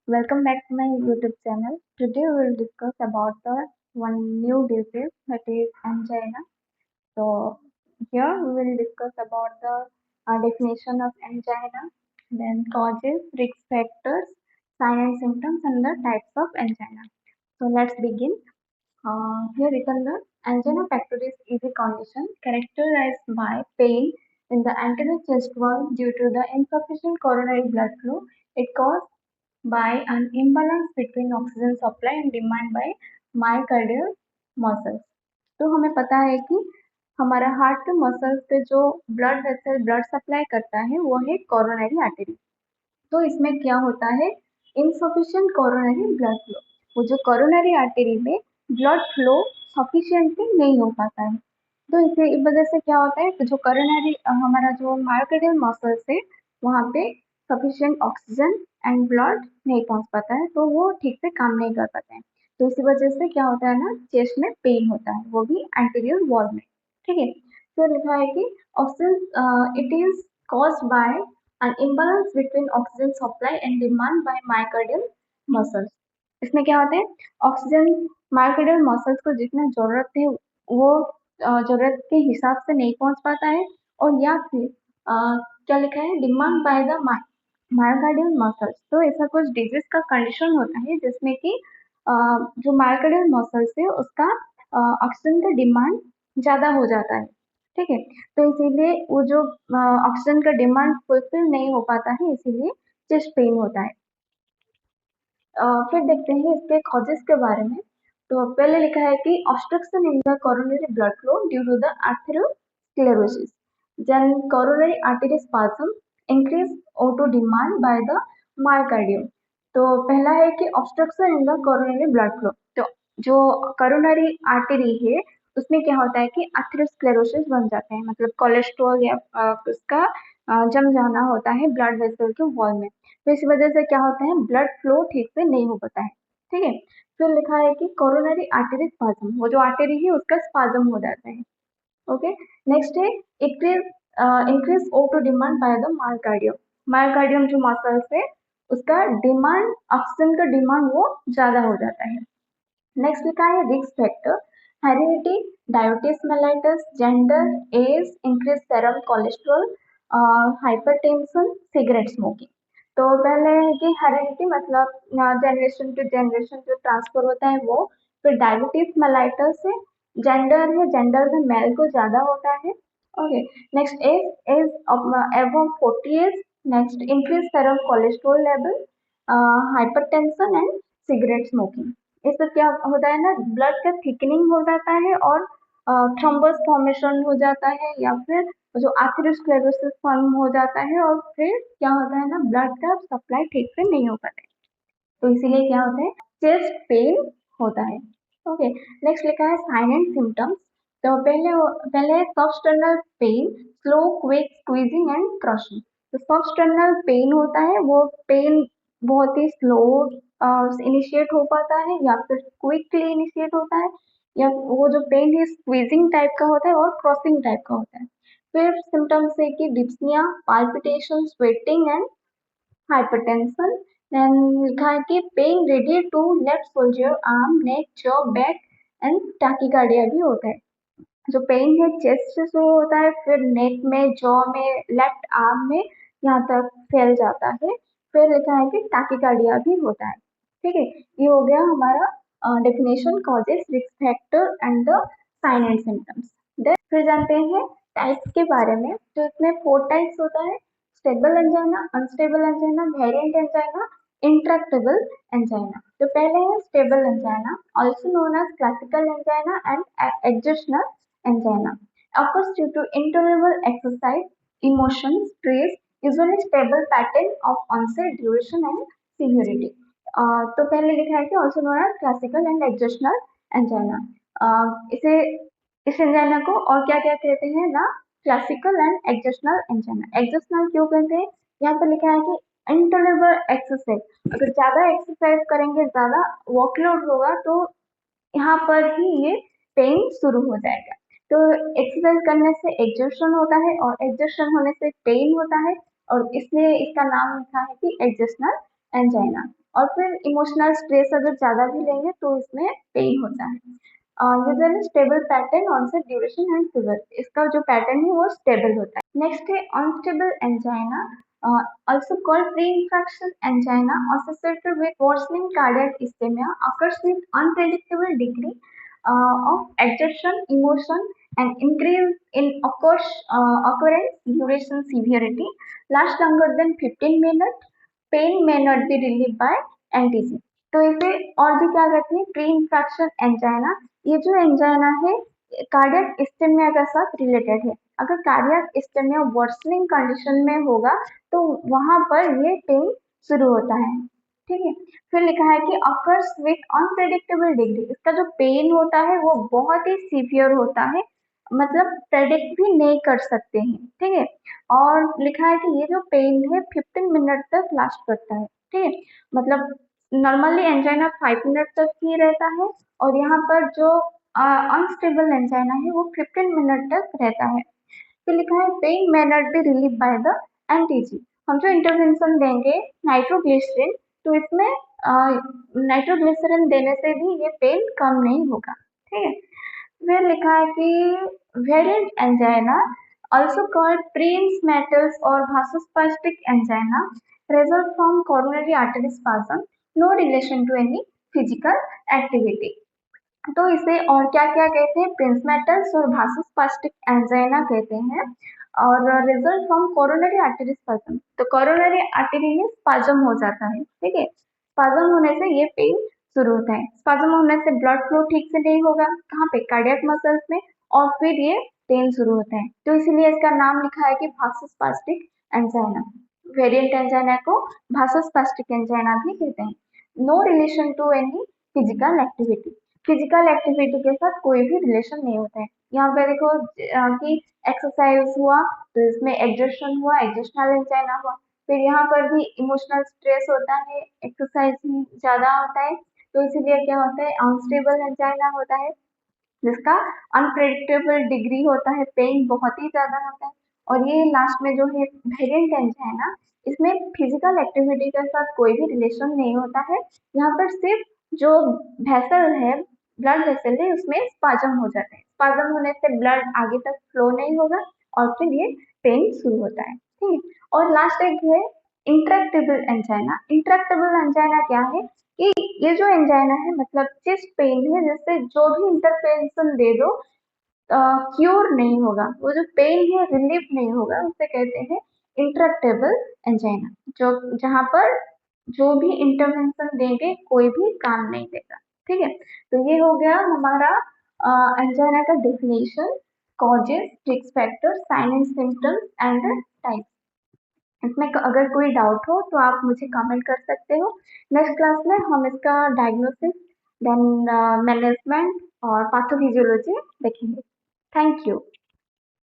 Welcome back to my YouTube channel. Today we will discuss about the one new disease that is angina. So here we will discuss about the definition of angina, then causes, risk factors, sign and symptoms, and the types of angina. So let's begin. Here written the angina pectoris is a condition characterized by pain in the anterior chest wall due to the insufficient coronary blood flow. It caused by an imbalance between oxygen supply and demand by myocardial muscles. तो हमें पता है कि हमारा heart के muscles पे जो blood vessel blood supply करता है वो है कोरोनरी आर्टरी। तो इसमें क्या होता है, इनसफिशिएंट कोरोनरी ब्लड फ्लो। वो जो कोरोनरी आर्टरी में ब्लड फ्लो सफिशिएंटली नहीं हो पाता है, तो इसी वजह से क्या होता है कि जो कोरोनरी हमारा जो मायोकार्डियल मसल्स है वहाँ पे सफिशिएंट ऑक्सीजन एंड ब्लड नहीं पहुंच पाता है, तो वो ठीक से काम नहीं कर पाते हैं। तो इसी वजह से क्या होता है ना, चेस्ट में पेन होता है, वो भी एंटीरियर वॉल में। ठीक है, तो लिखा है कि oxygen it is caused by an imbalance between oxygen supply and demand by myocardial muscles। इसमें क्या होता है, ऑक्सीजन मायोकार्डियल मसल्स को जितना जरूरत है वो जरूरत के हिसाब से नहीं पहुंच पाता है, और या फिर क्या लिखा है, demand by the myocardial muscles. तो ऐसा कुछ डिजीज का कंडीशन होता है जिसमें कि जो मायोकार्डियल मसल्स है उसका ऑक्सीजन का डिमांड ज्यादा हो जाता है। ठीक है, तो इसीलिए वो जो ऑक्सीजन का डिमांड फुलफिल नहीं हो पाता है, इसीलिए चेस्ट पेन होता है। फिर देखते हैं इसके कॉजेस के बारे में। तो पहले लिखा है कि obstruction in the coronary blood flow due to the atherosclerosis, then coronary artery spasm increase O2 demand by the myocardium। तो पहला है कि obstruction in the coronary blood flow. तो जो कोरोनरी आर्टरी है उसमें क्या होता है कि आर्थेरोस्क्लेरोसिस बन जाते हैं, मतलब कोलेस्ट्रॉल या उसका जम जाना होता है ब्लड वेसल के वॉल में। तो इस वजह से क्या होता है, ब्लड फ्लो ठीक से नहीं हो पाता है। ठीक है, फिर लिखा है कि कोरोनरी आर्टरी स्पाज्म, वो जो आर्टरी है उसका स्पाज्म हो जाता है। ओके, नेक्स्ट है increase O2 demand by the myocardium. Myocardium जो मसल्स है उसका डिमांड, ऑक्सीजन का डिमांड वो ज्यादा हो जाता है। नेक्स्ट लिखा है risk factor, heredity, diabetes mellitus, gender, age, increase serum cholesterol, hypertension, cigarette smoking. तो पहले है कि हेरिडिटी मतलब जनरेशन टू जनरेशन जो ट्रांसफर होता है वो। फिर डायबिटीज मेलाइटस है, जेंडर है, जेंडर में मेल को ज्यादा होता है। Okay, next age, age above 40 years. Next increase serum cholesterol level, hypertension and cigarette smoking. इससे क्या होता है ना, ब्लड का थिकनिंग हो जाता है और थ्रोम्बस फॉर्मेशन हो जाता है, या फिर जो आर्थेरोस्क्लेरोसिस फॉर्म हो जाता है, और फिर क्या होता है ना, ब्लड का सप्लाई ठीक से नहीं हो पाता है। तो इसीलिए क्या होता है, चेस्ट पेन होता है। ओके, नेक्स्ट लिखा है साइन एंड सिम्टम्स। तो पहले substernal pain, slow quick squeezing and crushing. तो सबस्टर्नल पेन होता है, वो पेन बहुत ही स्लो इनिशिएट हो पाता है या फिर क्विकली इनिशिएट होता है, या वो जो पेन है स्क्वीजिंग टाइप का होता है और क्रॉसिंग टाइप का होता है। फिर सिम्टम्स है कि dyspnoea, palpitation, sweating and hypertension। Then लिखा है कि pain radiate to left shoulder, arm, neck, jaw, back and tachycardia भी होता है। जो पेन है चेस्ट से शुरू होता है, फिर नेक में, जॉ में, लेफ्ट आर्म में, यहाँ तक फैल जाता है। फिर लिखा है कि टाकीकार्डिया भी होता है। ठीक है, ये हो गया हमारा definition, causes, risk factor and the sign and symptoms. फिर जानते हैं टाइप्स के बारे में। तो इसमें 4 टाइप्स होता है, stable angina, unstable angina, variant angina, intractable angina. तो पहले है stable angina, also known as classical angina and exertional angina, occurs due to intolerable exercise, emotion, stress, usually stable pattern of onset, duration and severity। तो पहले लिखा है कि also known as classical and adjustable angina। इसे इस angina को और क्या क्या कहते हैं ना, क्लासिकल एंड एडजस्टनल एंजाइना। एडजस्टनल क्यों कहते हैं, यहाँ पे लिखा है कि इंटोलेबल एक्सरसाइज, अगर ज्यादा एक्सरसाइज करेंगे, ज्यादा वर्कलोड होगा, तो यहाँ पर ही ये पेन शुरू हो जाएगा। तो एक्सरसाइज करने से एग्जर्शन होता है और एग्जर्शन होने से पेन होता है, और इसलिए इसका नाम लिखा है कि एडजस्टनल एंजाइना। और फिर इमोशनल स्ट्रेस अगर ज़्यादा भी लेंगे तो इसमें पेन होता है। Usually stable pattern, onset, duration and fever, इसका जो पैटर्न है वो स्टेबल होता है। नेक्स्ट है unstable angina, also called pre-infractional angina associated with worsening cardiac ischemia, occurs with unpredictable degree of exertion, emotion, and increase in occurrence, duration, severity, last longer than 15 minutes, pain may not be relieved by एंटीजी। तो इसे और भी क्या कहते हैं, pre infraction angina. ये जो angina है कार्डियक इस्टेमिया के साथ रिलेटेड है। अगर कार्डियक इस्टेमिया वर्सनिंग कंडीशन में होगा तो वहां पर ये पेन शुरू होता है। ठीक है, फिर लिखा है कि अकर्स विथ अनप्रेडिक्टेबल डिग्री, इसका जो पेन होता है वो बहुत ही सीवियर होता है, मतलब प्रेडिक्ट भी नहीं कर सकते हैं। ठीक है, और लिखा है कि ये जो पेन है 15 मिनट तक लास्ट करता है। ठीक है, मतलब नॉर्मली एंजाइना 5 मिनट तक ही रहता है और यहाँ पर जो अनस्टेबल एंजाइना है वो 15 मिनट तक रहता है। फिर लिखा है pain may not be relieved by the NTG. हम जो इंटरवेंशन देंगे नाइट्रोग्लिसरीन, तो इसमें नाइट्रोग्लिसरीन देने से भी ये पेन कम नहीं होगा। ठीक है, फिर लिखा है कि variant angina, also called pre-metals or vasospastic angina, result from coronary artery spasm, no relation to any physical activity। तो इसे और क्या क्या कहते हैं, प्रिंस मेटल्स और भासोस्पास्टिक एंजाइना कहते हैं। और result from coronary artery spasm, तो कोरोनरी आर्टरी में स्पाज्म हो जाता है। ठीक है, स्पाज्म होने से ये पेन शुरू होता है। स्पाज्म होने से ब्लड फ्लो ठीक से नहीं होगा, कहाँ पे, कार्डियक मसल्स में, और फिर ये पेन शुरू होता है। तो इसीलिए इसका नाम लिखा है कि भासोस्पास्टिक एंजाइना। वेरिएंट एंजाइना को भासोस्पास्टिक एंजाइना भी कहते हैं। No relation to any physical activity, physical activity के साथ कोई भी रिलेशन नहीं होता है। यहाँ पे देखो कि एक्सरसाइज हुआ तो इसमें एग्जर्शन हुआ, एग्जर्शनल एंजाइना हुआ। फिर यहाँ पर भी इमोशनल स्ट्रेस होता है, एक्सरसाइज ज्यादा होता है, तो इसीलिए क्या होता है, अनस्टेबल एंजाइना होता है, जिसका अनप्रेडिक्टेबल डिग्री होता है, पेन बहुत ही ज्यादा होता है। और ये लास्ट में जो है वेरिएंट एंजाइना, इसमें फिजिकल एक्टिविटी के साथ कोई भी रिलेशन नहीं होता है। यहाँ पर सिर्फ जो वेसल है, ब्लड वेसल है, उसमें स्पाज्म हो जाते हैं। स्पाज्म होने से ब्लड आगे तक फ्लो नहीं होगा और फिर ये पेन शुरू होता है। ठीक है, और लास्ट एक है इंट्रैक्टेबल एंजाइना। इंट्रैक्टेबल एंजाइना क्या है कि ये जो एंजाइना है मतलब चेस्ट पेन है, जिससे जो भी इंटरवेंशन दे दो क्योर नहीं होगा, वो जो पेन है रिलीफ नहीं होगा, उसे कहते हैं इंट्रैक्टेबल एंजाइना। जो जहाँ पर जो भी इंटरवेंशन देंगे कोई भी काम नहीं देगा। ठीक है, तो ये हो गया हमारा एंजाइना का definition, causes, risk factor, sign and symptoms and type. इसमें अगर कोई डाउट हो तो आप मुझे कमेंट कर सकते हो। नेक्स्ट क्लास में हम इसका डायग्नोसिस, देन मैनेजमेंट और पैथोफिजियोलॉजी देखेंगे। Thank you.